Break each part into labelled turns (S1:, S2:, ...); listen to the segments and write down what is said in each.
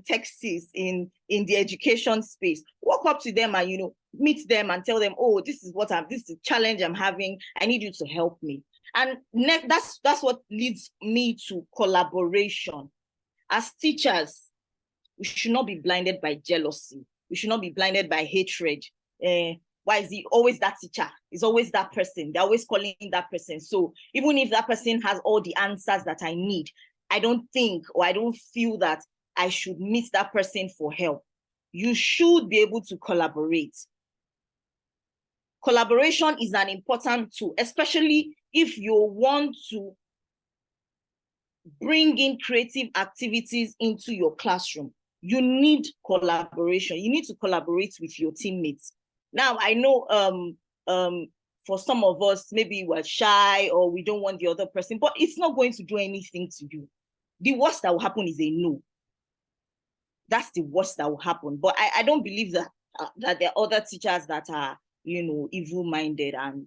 S1: Texas in the education space. Walk up to them and, meet them and tell them, oh, this is a challenge I'm having. I need you to help me. And that's what leads me to collaboration. As teachers, we should not be blinded by jealousy. We should not be blinded by hatred. Why is he always that teacher? It's always that person. They're always calling that person. So even if that person has all the answers that I need, I don't think, or I don't feel that I should meet that person for help. You should be able to collaborate. Collaboration is an important tool, especially if you want to bring in creative activities into your classroom. You need collaboration. You need to collaborate with your teammates. Now, I know for some of us, maybe we're shy or we don't want the other person, but it's not going to do anything to you. The worst that will happen is a no. That's the worst that will happen. But I don't believe that there are other teachers that are, evil-minded and,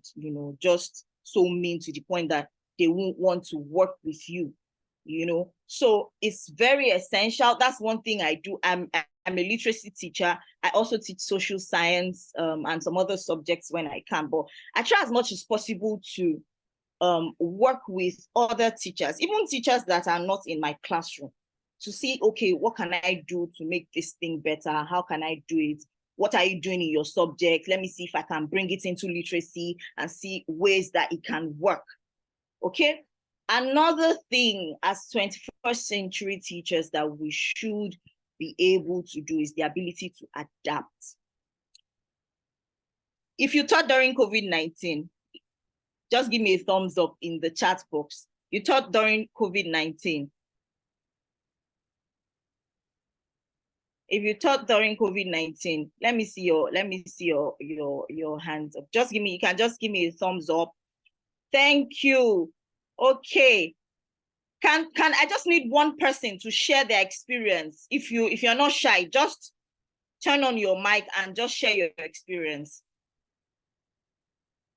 S1: just so mean to the point that they won't want to work with you. So it's very essential. That's one thing I do. I'm a literacy teacher. I also teach social science and some other subjects when I can, but I try as much as possible to work with other teachers, even teachers that are not in my classroom, to see, okay, what can I do to make this thing better? How can I do it? What are you doing in your subject? Let me see if I can bring it into literacy and see ways that it can work. Okay? Another thing as 21st century teachers that we should be able to do is the ability to adapt. If you taught during COVID-19, just give me a thumbs up in the chat box. You taught during COVID-19. If you taught during COVID-19, let me see your hands up. You can just give me a thumbs up. Thank you. Okay. Can I just need one person to share their experience? If you're not shy, just turn on your mic and just share your experience.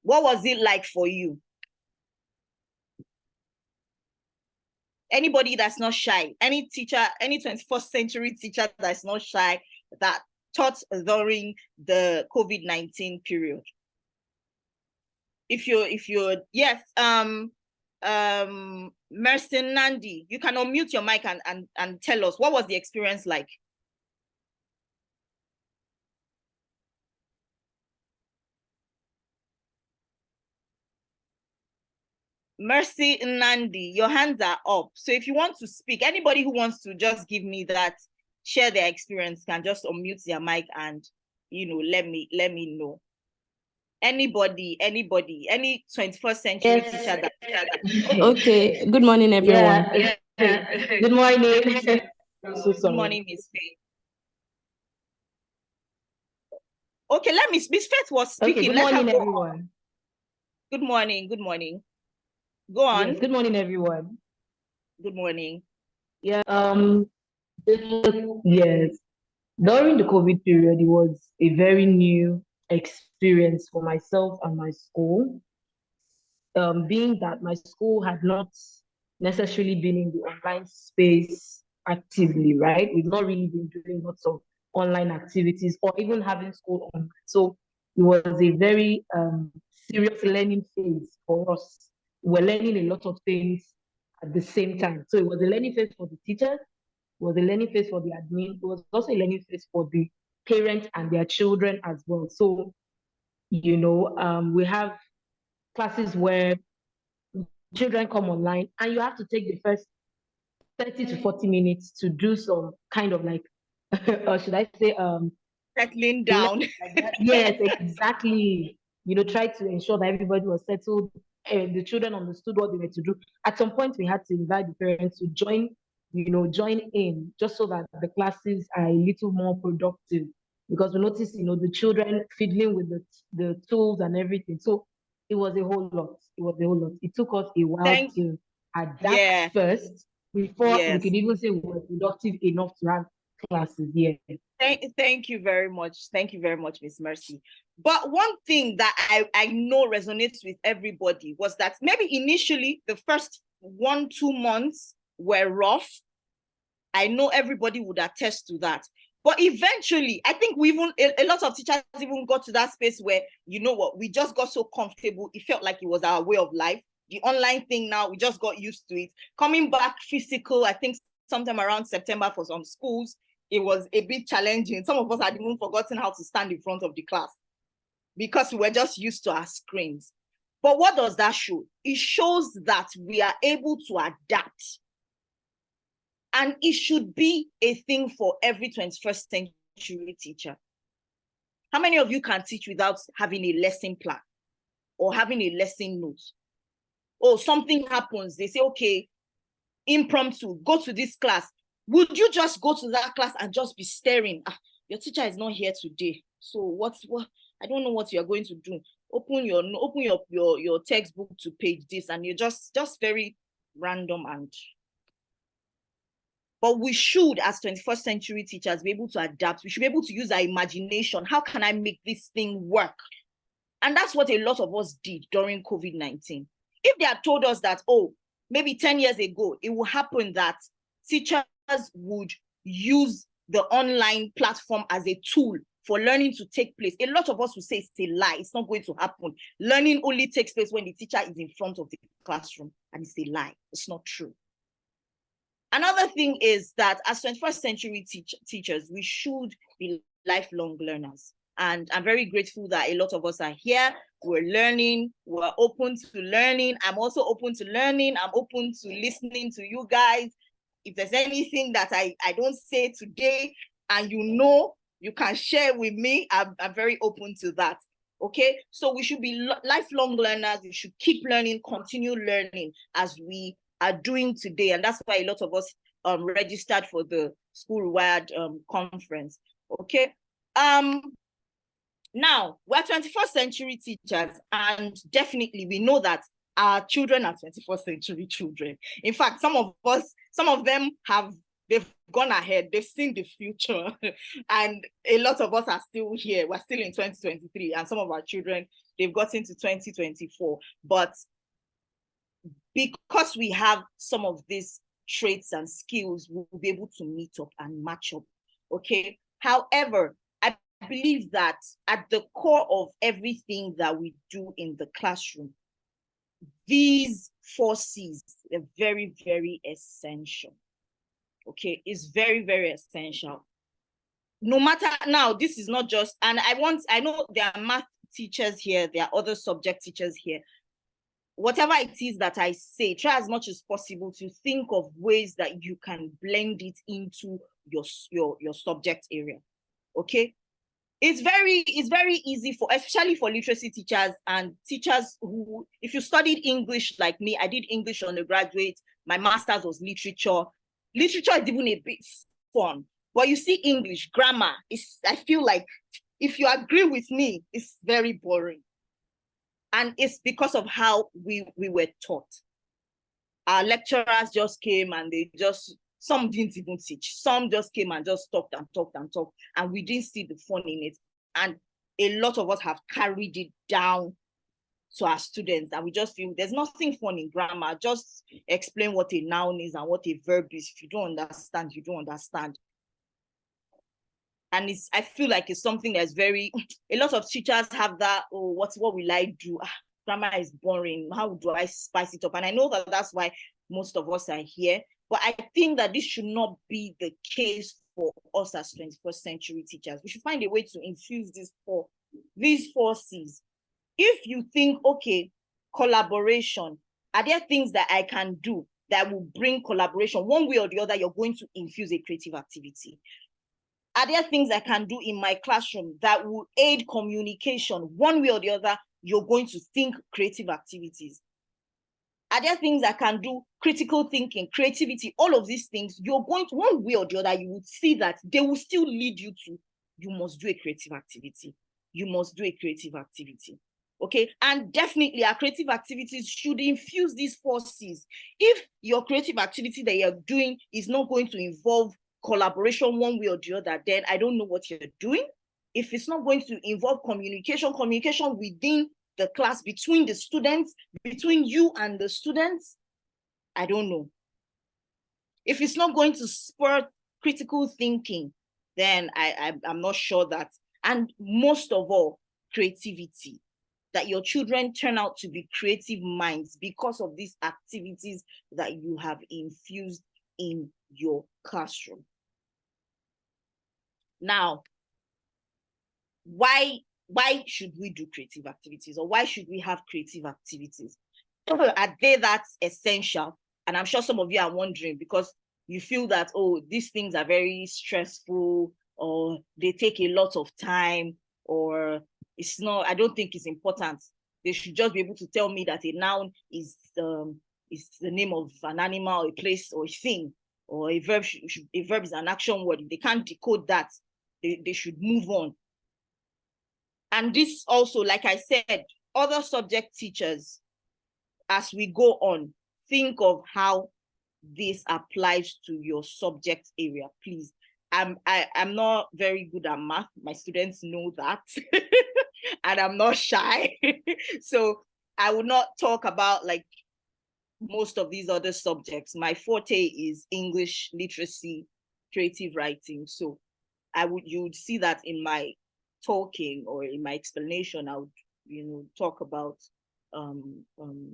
S1: What was it like for you? Anybody that's not shy, any teacher, any 21st century teacher that's not shy, that taught during the COVID-19 period. If you're yes, Mercy Nandi, you can unmute your mic and tell us what was the experience like. Mercy Nandi, your hands are up. So if you want to speak, anybody who wants to just give me that, share their experience, can just unmute their mic and let me know. Anybody, any 21st century teacher that
S2: okay. Good morning, everyone.
S3: Yeah. Good morning.
S1: So good morning, Miss Faith. Okay, Miss Faith was speaking.
S3: Okay, good morning, everyone.
S1: Good morning. Go on.
S3: Yes, good morning, everyone.
S1: Good morning.
S3: Yeah. Yes. During the COVID period, it was a very new experience for myself and my school. Being that my school had not necessarily been in the online space actively, right? We've not really been doing lots of online activities or even having school online. So it was a very serious learning phase for us. We're learning a lot of things at the same time. So it was a learning phase for the teachers, it was a learning phase for the admin, it was also a learning phase for the parents and their children as well. So, we have classes where children come online and you have to take the first 30 to 40 minutes to do some kind of like, or should I say,
S1: settling down.
S3: Yes, exactly. Try to ensure that everybody was settled and the children understood what they were to do. At some point, we had to invite the parents to join in just so that the classes are a little more productive because we noticed, the children fiddling with the tools and everything. So it was a whole lot. It took us a while to adapt first before we could even say we were productive enough to have classes. Yeah.
S1: Thank you very much. Thank you very much, Miss Mercy. But one thing that I know resonates with everybody was that maybe initially the first 1-2 months were rough. I know everybody would attest to that. But eventually, I think we even, a lot of teachers even got to that space where, you know what, we just got so comfortable. It felt like it was our way of life. The online thing now, we just got used to it. Coming back physical, I think sometime around September for some schools, it was a bit challenging. Some of us had even forgotten how to stand in front of the class because we were just used to our screens. But what does that show? It shows that we are able to adapt. And it should be a thing for every 21st century teacher. How many of you can teach without having a lesson plan or having a lesson note? Oh, something happens. They say, okay, impromptu, go to this class. Would you just go to that class and just be staring? Your teacher is not here today. So what? I don't know what you're going to do. Open your textbook to page this, and you're just very random. But we should, as 21st century teachers, be able to adapt. We should be able to use our imagination. How can I make this thing work? And that's what a lot of us did during COVID-19. If they had told us that, oh, maybe 10 years ago, it will happen that teachers would use the online platform as a tool for learning to take place, a lot of us would say it's a lie. It's not going to happen. Learning only takes place when the teacher is in front of the classroom, and it's a lie. It's not true. Another thing is that as 21st century teachers, we should be lifelong learners. And I'm very grateful that a lot of us are here. We're learning. We're open to learning. I'm also open to learning. I'm open to listening to you guys. If there's anything that I don't say today and you can share with me, I'm very open to that. Okay, so we should be lifelong learners. We should keep learning, continue learning as we are doing today. And that's why a lot of us registered for the School Wired conference. Okay. Now, we're 21st century teachers, and definitely we know that our children are 21st century children. In fact, some of them they've gone ahead, they've seen the future, and a lot of us are still here. We're still in 2023, and some of our children, they've got into 2024. But because we have some of these traits and skills, we'll be able to meet up and match up. Okay. However, I believe that at the core of everything that we do in the classroom, these 4 C's are very, very essential. Okay, it's very, very essential. No matter, now, this is not just, and I know there are math teachers here, there are other subject teachers here. Whatever it is that I say, try as much as possible to think of ways that you can blend it into your subject area. Okay, it's very easy for, especially for literacy teachers and teachers who, if you studied English like me, I did English undergraduate, my master's was literature. Literature is even a bit fun, but you see English, grammar, I feel like, if you agree with me, it's very boring. And it's because of how we were taught. Our lecturers just came and some didn't even teach. Some just came and just talked, and we didn't see the fun in it. And a lot of us have carried it down to our students, and we just feel there's nothing fun in grammar. Just explain what a noun is and what a verb is. If you don't understand, you don't understand. And I feel like it's something that's a lot of teachers have that, oh, what will I do? Grammar is boring. How do I spice it up? And I know that that's why most of us are here. But I think that this should not be the case for us as 21st century teachers. We should find a way to infuse these four C's. If you think, okay, collaboration, are there things that I can do that will bring collaboration? One way or the other, you're going to infuse a creative activity. Are there things I can do in my classroom that will aid communication? One way or the other, you're going to think creative activities. Are there things I can do? Critical thinking, creativity, all of these things, you're going to, one way or the other, you would see that they will still lead you to, you must do a creative activity. You must do a creative activity. Okay, and definitely our creative activities should infuse these 4 C's. If your creative activity that you're doing is not going to involve collaboration one way or the other, then I don't know what you're doing. If it's not going to involve communication within the class, between the students, between you and the students, I don't know. If it's not going to spur critical thinking, then I'm not sure that, and most of all, creativity, that your children turn out to be creative minds because of these activities that you have infused in your classroom. Now, why should we do creative activities, or why should we have creative activities? Are they that essential? And I'm sure some of you are wondering, because you feel that, oh, these things are very stressful, or they take a lot of time, or it's not, I don't think it's important. They should just be able to tell me that a noun is the name of an animal, a place, or a thing, or a verb is an action word. If they can't decode that, they should move on. And this also, like I said, other subject teachers, as we go on, think of how this applies to your subject area, please. I'm not very good at math. My students know that. And I'm not shy. So I will not talk about like most of these other subjects. My forte is English, literacy, creative writing. So you would see that in my talking or in my explanation, I would, talk about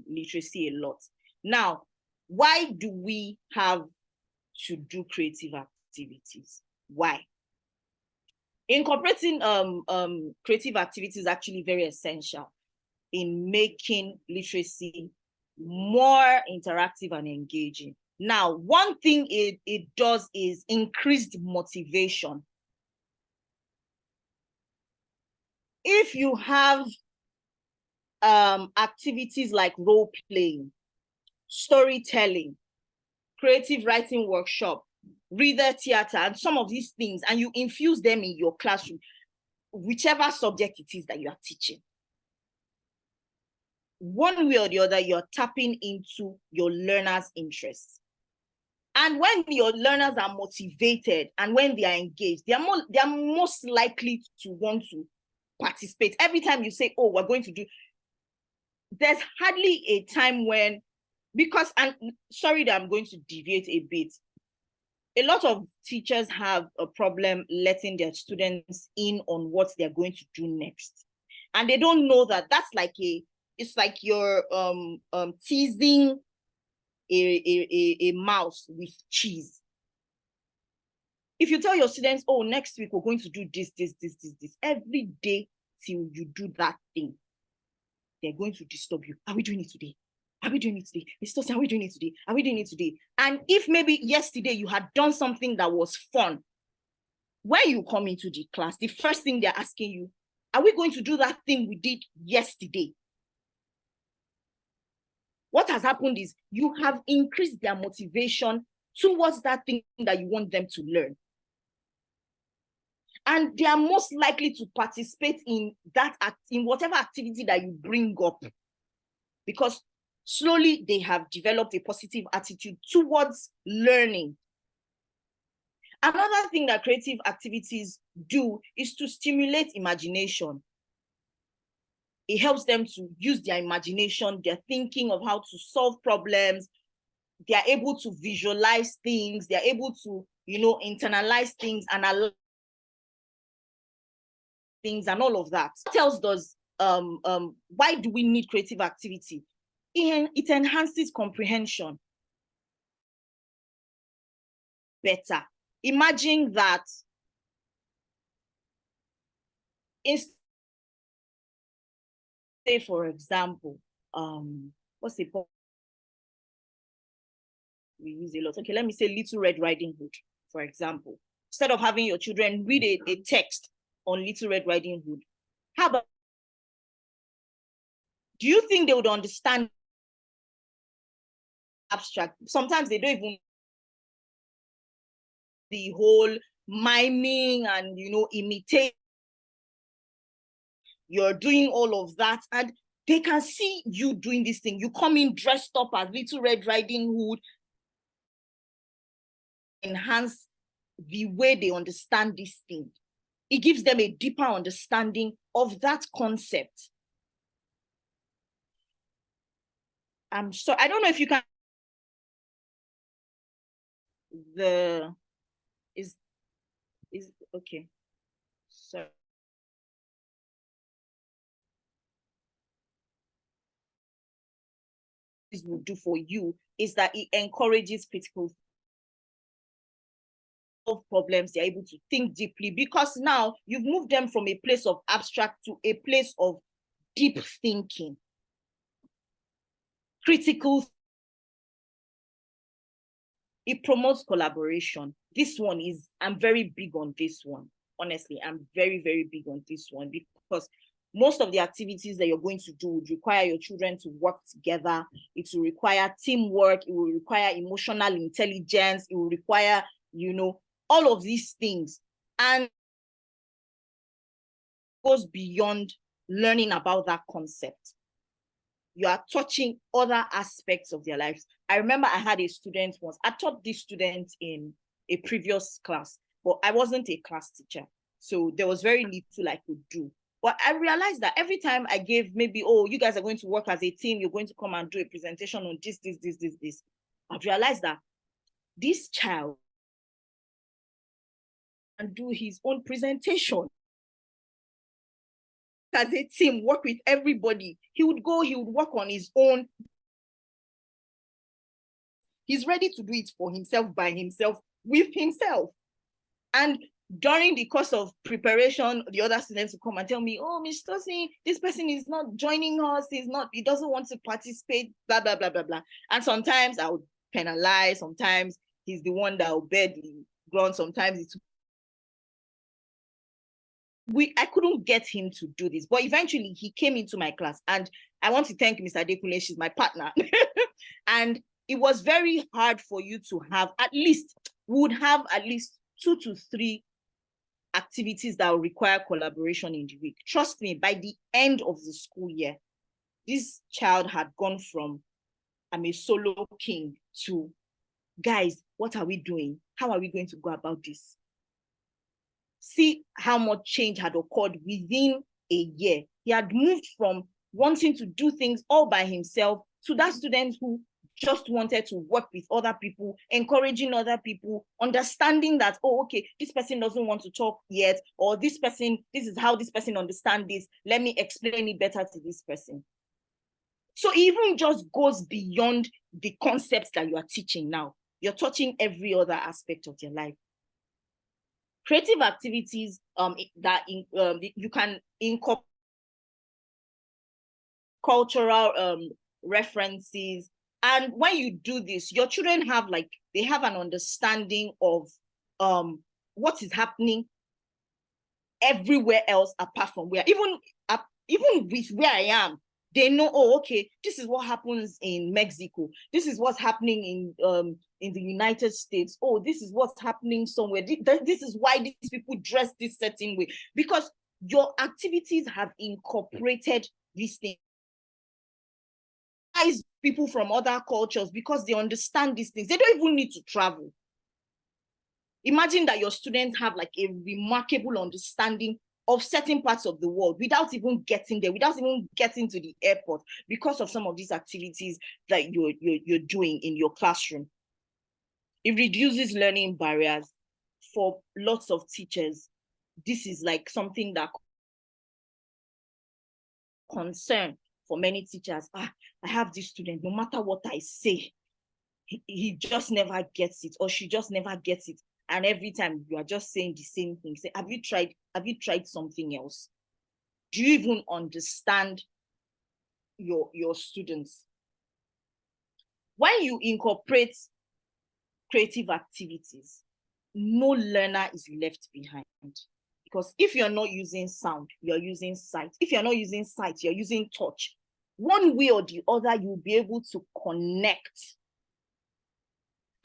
S1: literacy a lot. Now, why do we have to do creative activities? Why? Incorporating creative activities is actually very essential in making literacy more interactive and engaging. Now, one thing it does is increased motivation. If you have activities like role playing, storytelling, creative writing workshop, reader theater, and some of these things, and you infuse them in your classroom, whichever subject it is that you are teaching, one way or the other, you're tapping into your learners' interests. And when your learners are motivated and when they are engaged, they are most likely to want to participate. Every time you say, oh, we're going to do, there's hardly a time when, because, and sorry that I'm going to deviate a bit, a lot of teachers have a problem letting their students in on what they're going to do next. And they don't know that that's like it's like you're teasing a mouse with cheese. If you tell your students, oh, next week we're going to do this, every day till you do that thing, they're going to disturb you. Are we doing it today? Are we doing it today? Mr. Tosin, are we doing it today? Are we doing it today? And if maybe yesterday you had done something that was fun, when you come into the class, the first thing they're asking you, are we going to do that thing we did yesterday? What has happened is you have increased their motivation towards that thing that you want them to learn. And they are most likely to participate in whatever activity that you bring up, because slowly they have developed a positive attitude towards learning. Another thing that creative activities do is to stimulate imagination. It helps them to use their imagination, their thinking of how to solve problems. They are able to visualize things. They are able to, internalize things and allow things and all of that. What else does, why do we need creative activity? It enhances comprehension better. Imagine that say, for example, what's the point? We use a lot. Okay, let me say Little Red Riding Hood, for example. Instead of having your children read a text on Little Red Riding Hood, how about, do you think they would understand abstract? Sometimes they don't even the whole miming and imitate. You're doing all of that, and they can see you doing this thing. You come in dressed up as Little Red Riding Hood, enhance the way they understand this thing. It gives them a deeper understanding of that concept. So I don't know if you can. the is okay. So this will do for you is that it encourages critical problems. They're able to think deeply because now you've moved them from a place of abstract to a place of deep thinking, critical. It promotes collaboration. This one is, I'm very big on this one. Honestly, I'm very, very big on this one because most of the activities that you're going to do would require your children to work together. It will require teamwork. It will require emotional intelligence. It will require, all of these things. And goes beyond learning about that concept. You are touching other aspects of their lives. I remember I had a student once. I taught this student in a previous class, but I wasn't a class teacher. So there was very little I could do. But I realized that every time I gave maybe, oh, you guys are going to work as a team, you're going to come and do a presentation on this. I've realized that this child can do his own presentation. As a team, work with everybody. He would work on his own. He's ready to do it for himself, by himself, with himself. And during the course of preparation, the other students will come and tell me, oh, Miss Tosin, this person is not joining us. He doesn't want to participate, blah, blah, blah, blah, blah. And sometimes I would penalize. Sometimes he's the one that will bear the grunt. Sometimes it's I couldn't get him to do this, but eventually he came into my class, and I want to thank Mr. Dekule. She's my partner. And it was very hard for you to have we would have at least 2 to 3 activities that will require collaboration in the week. Trust me, by the end of the school year, this child had gone from, I'm a solo king, to, guys, what are we doing? How are we going to go about this? See how much change had occurred within a year. He had moved from wanting to do things all by himself to that student who just wanted to work with other people, encouraging other people, understanding that, oh, okay, this person doesn't want to talk yet, or this is how this person understands this. Let me explain it better to this person. So it even just goes beyond the concepts that you are teaching now. You're touching every other aspect of your life. Creative activities that you can incorporate cultural references. And when you do this, your children have an understanding of what is happening everywhere else apart from where, even with where I am, they know, oh, okay, this is what happens in Mexico. This is what's happening in the United States. Oh, this is what's happening somewhere. This is why these people dress this certain way. Because your activities have incorporated these things. People from other cultures, because they understand these things. They don't even need to travel. Imagine that your students have a remarkable understanding of certain parts of the world without even getting there, without even getting to the airport, because of some of these activities that you're doing in your classroom. It reduces learning barriers for lots of teachers. This is something that concern for many teachers. I have this student, no matter what I say, he just never gets it, or she just never gets it. And every time you are just saying the same thing. Say, have you tried something else? Do you even understand your students? When you incorporate creative activities, no learner is left behind. Because if you're not using sound, you're using sight. If you're not using sight, you're using touch. One way or the other, you'll be able to connect.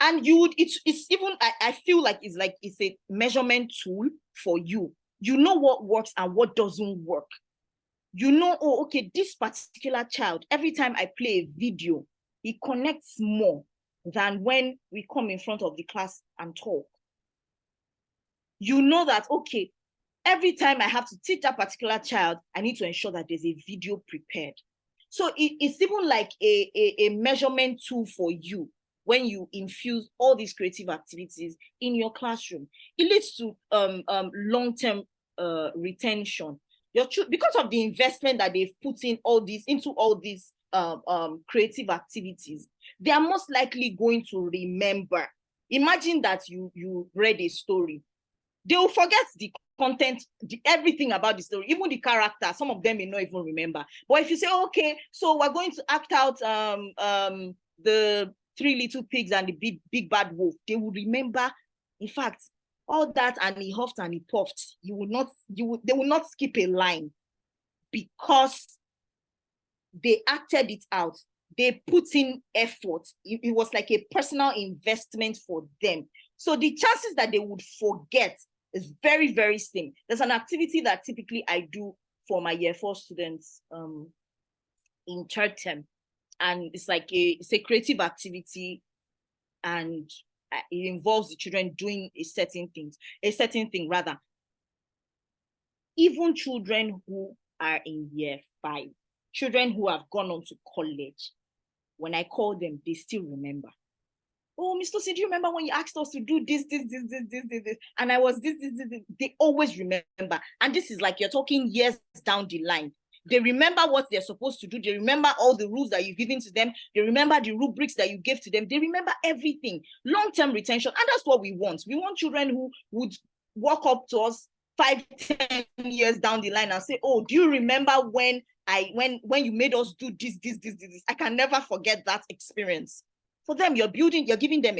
S1: And it's even, I feel like it's a measurement tool for you. You know what works and what doesn't work. You know, oh, okay, this particular child, every time I play a video, he connects more than when we come in front of the class and talk. You know that, okay, every time I have to teach that particular child, I need to ensure that there's a video prepared. So it's even like a measurement tool for you. when you infuse all these creative activities in your classroom. It leads to long-term retention. Because of the investment that they've put in into all these creative activities, they are most likely going to remember. Imagine that you read a story. They will forget the content, everything about the story, even the character. Some of them may not even remember. But if you say, okay, so we're going to act out the Three Little Pigs and the big bad wolf, they will remember. In fact, all that, and he huffed and he puffed, they will not skip a line, because they acted it out. They put in effort. It was like a personal investment for them. So the chances that they would forget is very, very slim. There's an activity that typically I do for my year 4 students in third term. And it's like it's a creative activity, and it involves the children doing a certain thing. Even children who are in year 5, children who have gone on to college, when I call them, they still remember. Oh, Mr. Tosin, do you remember when you asked us to do this? And I was this. They always remember. And this is like you're talking years down the line. They remember what they're supposed to do. They remember all the rules that you've given to them. They remember the rubrics that you gave to them. They remember everything. Long-term retention. And that's what we want. We want children who would walk up to us 5-10 years down the line and say, oh, do you remember when you made us do this? I can never forget that experience. For them, you're giving them